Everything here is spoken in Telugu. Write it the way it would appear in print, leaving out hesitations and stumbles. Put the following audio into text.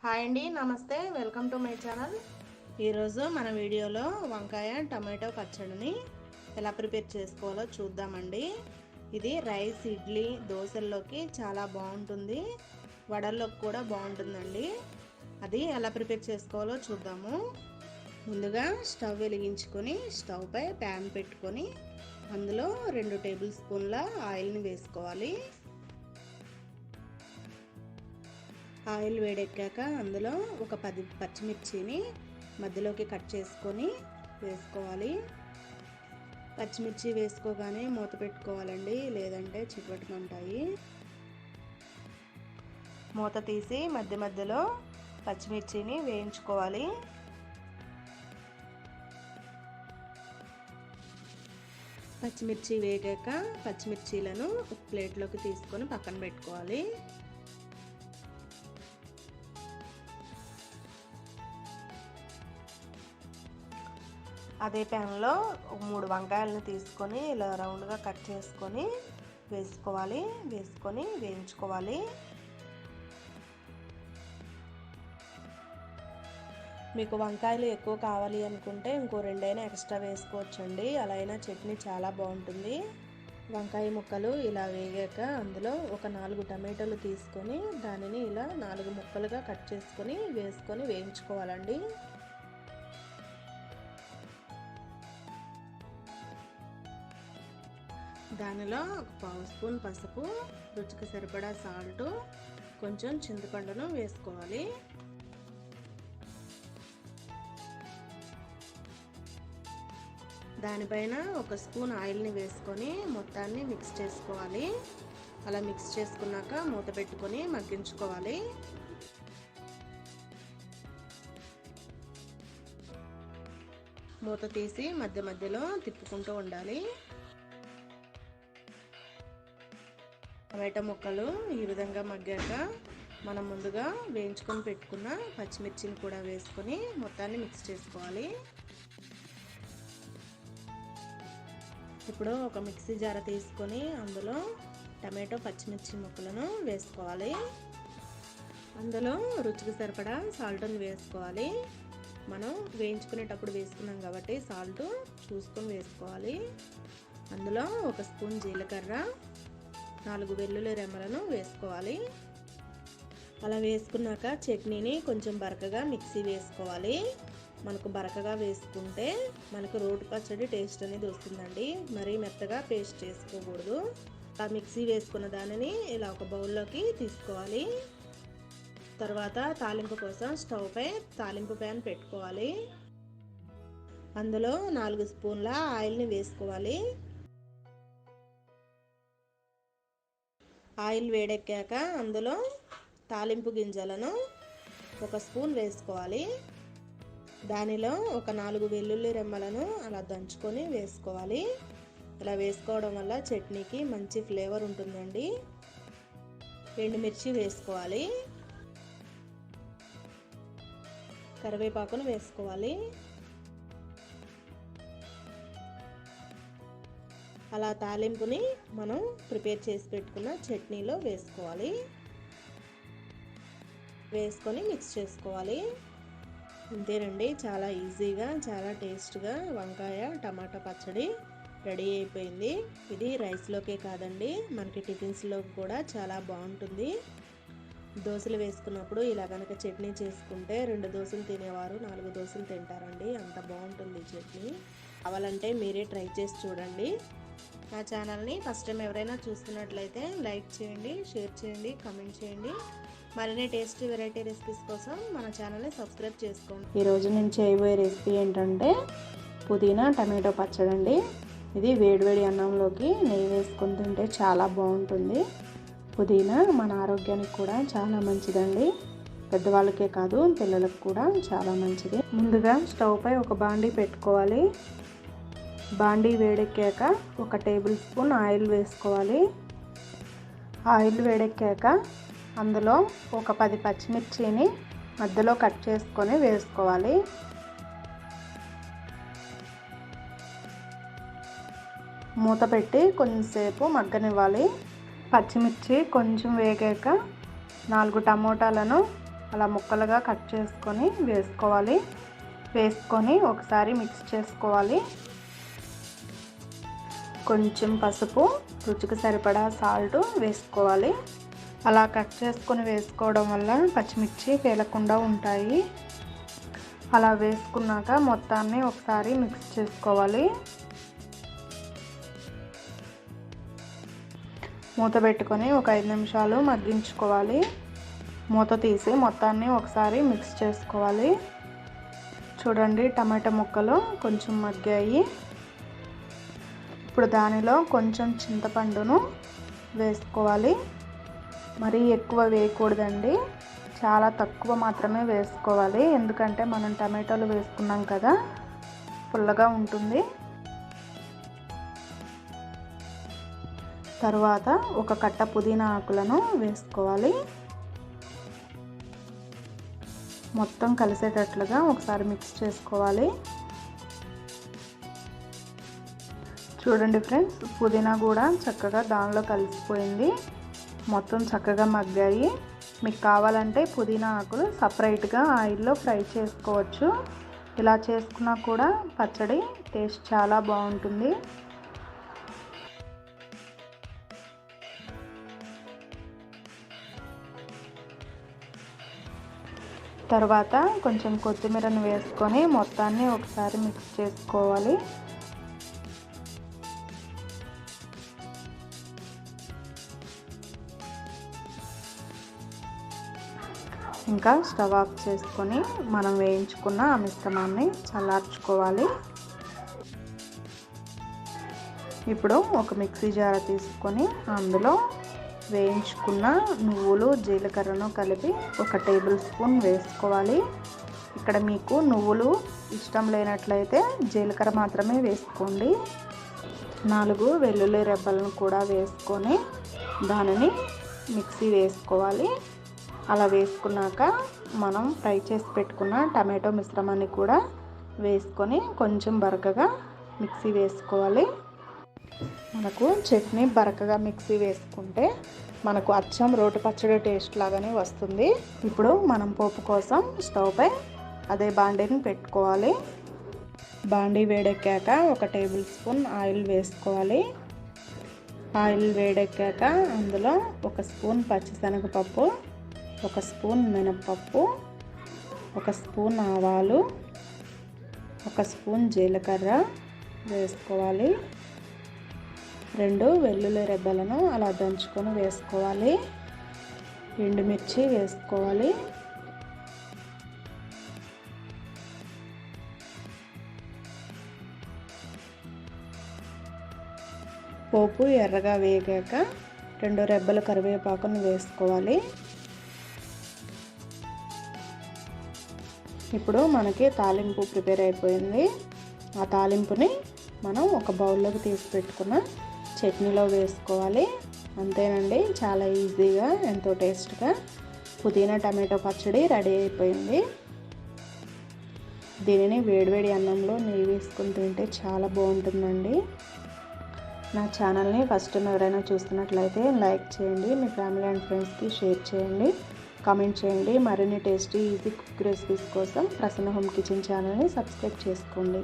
హాయ్ అండి, నమస్తే. Welcome to my channel. ఈరోజు మన వీడియోలో వంకాయ టమాటో పచ్చడిని ఎలా ప్రిపేర్ చేసుకోవాలో చూద్దామండి. ఇది రైస్, ఇడ్లీ, దోశల్లోకి చాలా బాగుంటుంది, వడల్లోకి కూడా బాగుంటుందండి. అది ఎలా ప్రిపేర్ చేసుకోవాలో చూద్దాము. ముందుగా స్టవ్ వెలిగించుకొని స్టవ్ పై ప్యాన్ పెట్టుకొని అందులో 2 టేబుల్ స్పూన్ల ఆయిల్ని వేసుకోవాలి. ఆయిల్ వేడెక్కాక అందులో ఒక 10 పచ్చిమిర్చిని మధ్యలోకి కట్ చేసుకొని వేసుకోవాలి. పచ్చిమిర్చి వేసుకోగానే మూత పెట్టుకోవాలండి, లేదంటే చిటపటమంటాయి. మూత తీసి మధ్య మధ్యలో పచ్చిమిర్చిని వేయించుకోవాలి. పచ్చిమిర్చి వేగాక పచ్చిమిర్చీలను ఒక ప్లేట్లోకి తీసుకొని పక్కన పెట్టుకోవాలి. అదే ప్యాన్లో 3 వంకాయలను తీసుకొని ఇలా రౌండ్గా కట్ చేసుకొని వేసుకొని వేయించుకోవాలి. మీకు వంకాయలు ఎక్కువ కావాలి అనుకుంటే ఇంకో 2 అయినా ఎక్స్ట్రా వేసుకోవచ్చండి, అలా అయినా చట్నీ చాలా బాగుంటుంది. వంకాయ ముక్కలు ఇలా వేగాక అందులో ఒక 4 టమాటాలు తీసుకొని దానిని ఇలా 4 ముక్కలుగా కట్ చేసుకొని వేసుకొని వేయించుకోవాలండి. దానిలో ఒక 1/2 స్పూన్ పసుపు, రుచికి సరిపడా సాల్ట్, కొంచెం చింతపండును వేసుకోవాలి. దానిపైన 1 స్పూన్ ఆయిల్ని వేసుకొని మొత్తాన్ని మిక్స్ చేసుకోవాలి. అలా మిక్స్ చేసుకున్నాక మూత పెట్టుకొని మగ్గించుకోవాలి. మూత తీసి మధ్య మధ్యలో తిప్పుకుంటూ ఉండాలి. టమాటా ముక్కలు ఈ విధంగా మగ్గాక మనం ముందుగా వేయించుకొని పెట్టుకున్న పచ్చిమిర్చిని కూడా వేసుకొని మొత్తాన్ని మిక్స్ చేసుకోవాలి. ఇప్పుడు ఒక మిక్సీ జార తీసుకొని అందులో టమాటో పచ్చిమిర్చి ముక్కలను వేసుకోవాలి. అందులో రుచికి సరిపడా సాల్ట్ని వేసుకోవాలి. మనం వేయించుకునేటప్పుడు వేసుకున్నాం కాబట్టి సాల్ట్ చూసుకొని వేసుకోవాలి. అందులో 1 స్పూన్ జీలకర్ర, 4 వెల్లుల్లి రెమ్మలను వేసుకోవాలి. అలా వేసుకున్నాక చట్నీని కొంచెం బరకగా మిక్సీ వేసుకోవాలి. మనకు బరకగా వేసుకుంటే మనకు రోటి పచ్చడి టేస్ట్ అనేది వస్తుందండి, మరీ మెత్తగా పేస్ట్ చేసుకోకూడదు. ఆ మిక్సీ వేసుకున్న దానిని ఇలా ఒక బౌల్లోకి తీసుకోవాలి. తర్వాత తాలింపు కోసం స్టవ్ పై తాలింపు ప్యాన్ పెట్టుకోవాలి. అందులో 4 స్పూన్ల ఆయిల్ని వేసుకోవాలి. ఆయిల్ వేడెక్కాక అందులో తాలింపు గింజలను 1 స్పూన్ వేసుకోవాలి. దానిలో ఒక 4 వెల్లుల్లి రెమ్మలను అలా దంచుకొని వేసుకోవాలి. ఇలా వేసుకోవడం వల్ల చట్నీకి మంచి ఫ్లేవర్ ఉంటుందండి. ఎండుమిర్చి వేసుకోవాలి. కరివేపాకును వేసుకోవాలి. అలా తాలింపుని మనం ప్రిపేర్ చేసి పెట్టుకున్న చట్నీలో వేసుకోవాలి. వేసుకొని మిక్స్ చేసుకోవాలి. ఇంతేనండి, చాలా ఈజీగా చాలా టేస్ట్గా వంకాయ టమాటా పచ్చడి రెడీ అయిపోయింది. ఇది రైస్లోకే కాదండి, మనకి టిఫిన్స్లోకి కూడా చాలా బాగుంటుంది. దోశలు వేసుకున్నప్పుడు ఇలా కనుక చట్నీ చేసుకుంటే 2 దోశలు తినేవారు 4 దోశలు తింటారండి, అంత బాగుంటుంది చట్నీ. కావాలంటే మీరే ట్రై చేసి చూడండి. నా ఛానల్ని ఫస్ట్ టైం ఎవరైనా చూస్తున్నట్లయితే లైక్ చేయండి, షేర్ చేయండి, కామెంట్ చేయండి. మరిన్ని టేస్టీ వెరైటీ రెసిపీస్ కోసం మన ఛానల్ని సబ్స్క్రైబ్ చేసుకోండి. ఈరోజు నేను చేయబోయే రెసిపీ ఏంటంటే పుదీనా టమాటో పచ్చడి అండి. ఇది వేడివేడి అన్నంలోకి నెయ్యి వేసుకొని తింటే చాలా బాగుంటుంది. పుదీనా మన ఆరోగ్యానికి కూడా చాలా మంచిదండి, పెద్దవాళ్ళకే కాదు పిల్లలకు కూడా చాలా మంచిది. ముందుగా స్టవ్ పై ఒక బాండీ పెట్టుకోవాలి. బాండీ వేడెక్కాక 1 టేబుల్ స్పూన్ ఆయిల్ వేసుకోవాలి. ఆయిల్ వేడెక్కాక అందులో ఒక 10 పచ్చిమిర్చిని మధ్యలో కట్ చేసుకొని వేసుకోవాలి. మూత పెట్టి కొంచెంసేపు మగ్గనివ్వాలి. పచ్చిమిర్చి కొంచెం వేగాక 4 టమోటాలను అలా ముక్కలుగా కట్ చేసుకొని వేసుకొని ఒకసారి మిక్స్ చేసుకోవాలి. కొంచెం పసుపు, రుచికి సరిపడా సాల్ట్ వేసుకోవాలి. అలా కట్ చేసుకొని వేసుకోవడం వల్ల పచ్చిమిర్చి పేలకుండా ఉంటాయి. అలా వేసుకున్నాక మొత్తాన్ని ఒకసారి మిక్స్ చేసుకోవాలి. మూత పెట్టుకొని ఒక 5 నిమిషాలు మగ్గించుకోవాలి. మూత తీసి మొత్తాన్ని ఒకసారి మిక్స్ చేసుకోవాలి. చూడండి, టమాటా ముక్కలు కొంచెం మగ్గాయి. ఇప్పుడు దానిలో కొంచెం చింతపండును వేసుకోవాలి. మరీ ఎక్కువ వేయకూడదండి, చాలా తక్కువ మాత్రమే వేసుకోవాలి. ఎందుకంటే మనం టమాటాలు వేసుకున్నాం కదా, పుల్లగా ఉంటుంది. తర్వాత ఒక కట్ట పుదీనా ఆకులను వేసుకోవాలి. మొత్తం కలిసేటట్లుగా ఒకసారి మిక్స్ చేసుకోవాలి. చూడండి ఫ్రెండ్స్, పుదీనా కూడా చక్కగా దానిలో కలిసిపోయింది. మొత్తం చక్కగా మగ్గాయి. మీకు కావాలంటే పుదీనా ఆకులు సపరేట్గా ఆయిల్లో ఫ్రై చేసుకోవచ్చు. ఇలా చేసుకున్నా కూడా పచ్చడి టేస్ట్ చాలా బాగుంటుంది. తర్వాత కొంచెం కొత్తిమీరను వేసుకొని మొత్తాన్ని ఒకసారి మిక్స్ చేసుకోవాలి. ఇంకా స్టవ్ ఆఫ్ చేసుకొని మనం వేయించుకున్న ఆ మిశ్రమాన్ని చల్లార్చుకోవాలి. ఇప్పుడు ఒక మిక్సీ జార్ తీసుకొని అందులో వేయించుకున్న నువ్వులు, జీలకర్రను కలిపి 1 టేబుల్ స్పూన్ వేసుకోవాలి. ఇక్కడ మీకు నువ్వులు ఇష్టం లేనట్లయితే జీలకర్ర మాత్రమే వేసుకోండి. 4 వెల్లుల్లి రెబ్బలను కూడా వేసుకొని దానిని మిక్సీ వేసుకోవాలి. అలా వేసుకున్నాక మనం ఫ్రై చేసి పెట్టుకున్న టమాటో మిశ్రమాన్ని కూడా వేసుకొని కొంచెం బరకగా మిక్సీ వేసుకోవాలి. మనకు చట్నీ బరకగా మిక్సీ వేసుకుంటే మనకు అచ్చం రోటి పచ్చడి టేస్ట్ లాగానే వస్తుంది. ఇప్పుడు మనం పోపు కోసం స్టవ్ పై అదే బాండీని పెట్టుకోవాలి. బాండీ వేడెక్కాక 1 టేబుల్ స్పూన్ ఆయిల్ వేసుకోవాలి. ఆయిల్ వేడెక్కాక అందులో 1 స్పూన్ పచ్చిశనగపప్పు, 1 స్పూన్ మినప్పప్పు, 1 స్పూన్ ఆవాలు, 1 స్పూన్ జీలకర్ర వేసుకోవాలి. 2 వెల్లుల్లి రెబ్బలను అలా దంచుకొని వేసుకోవాలి. ఎండుమిర్చి వేసుకోవాలి. పోపు ఎర్రగా వేగాక 2 రెబ్బల కరివేపాకును వేసుకోవాలి. ఇప్పుడు మనకి తాలింపు ప్రిపేర్ అయిపోయింది. ఆ తాలింపుని మనం ఒక బౌల్లోకి తీసి పెట్టుకున్న చట్నీలో వేసుకోవాలి. అంతేనండి, చాలా ఈజీగా ఎంతో టేస్ట్గా పుదీనా టమాటో పచ్చడి రెడీ అయిపోయింది. దీనిని వేడివేడి అన్నంలో నెయ్యి వేసుకొని తింటే చాలా బాగుంటుందండి. నా ఛానల్ని ఫస్ట్ టైం ఎవరైనా చూస్తున్నట్లయితే లైక్ చేయండి, మీ ఫ్యామిలీ అండ్ ఫ్రెండ్స్కి షేర్ చేయండి, కామెంట్ చేయండి. మరిన్ని టేస్టీ ఈజీ కుక్ రెసిపీస్ కోసం ప్రసన్న హోమ్ కిచెన్ ఛానల్ని సబ్స్క్రైబ్ చేసుకోండి.